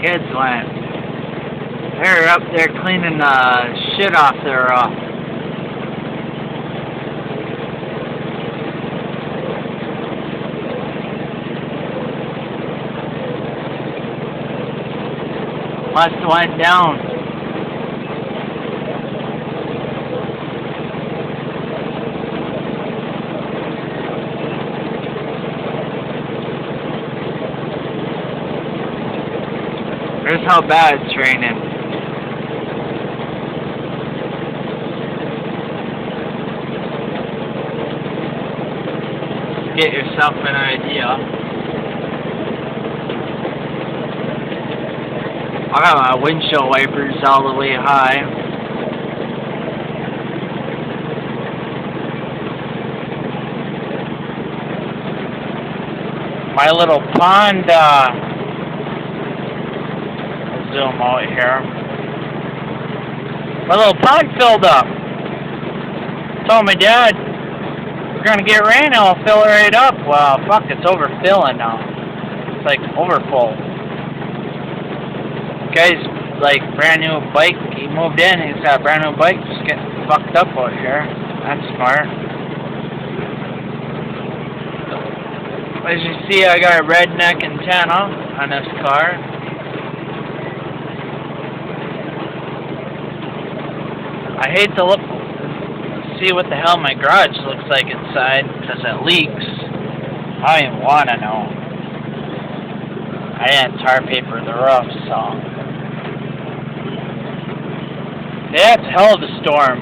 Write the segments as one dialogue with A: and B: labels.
A: kids went. They're up there cleaning shit off their roof. Must have went down. Here's how bad it's raining. Get yourself an idea. I got my windshield wipers all the way high. My little pond, zoom out here. My little pond filled up. Told my dad, we're gonna get rain, I'll fill it right up. Well, fuck, it's overfilling now. It's like overfull. Guy's like brand new bike. He moved in. He's got a brand new bike. Just getting fucked up out here. That's smart. As you see, I got a redneck antenna on this car. I hate to see what the hell my garage looks like inside because it leaks. I don't even want to know. I didn't tar paper the roof, so. Yeah, it's a hell of a storm.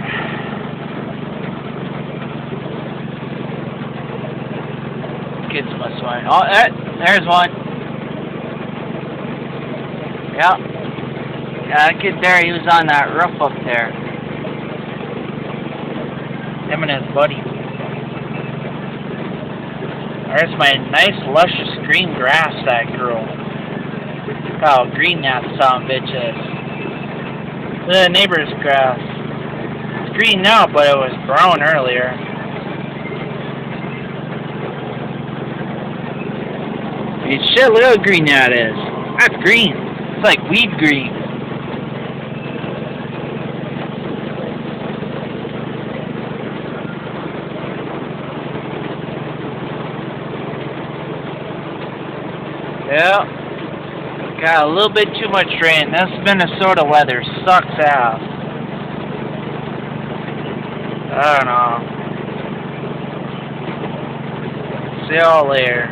A: Kids must want. Oh, there's one. Yeah. Yeah, that kid there, he was on that roof up there. Him and his buddy. There's my nice, luscious green grass that grew. Look how green that son of a bitch is. The neighbor's grass. It's green now, but it was brown earlier. Hey, shit, look how green that is. That's green. It's like weed green. Yeah. Got a little bit too much rain. This Minnesota weather sucks ass. I don't know. See y'all later.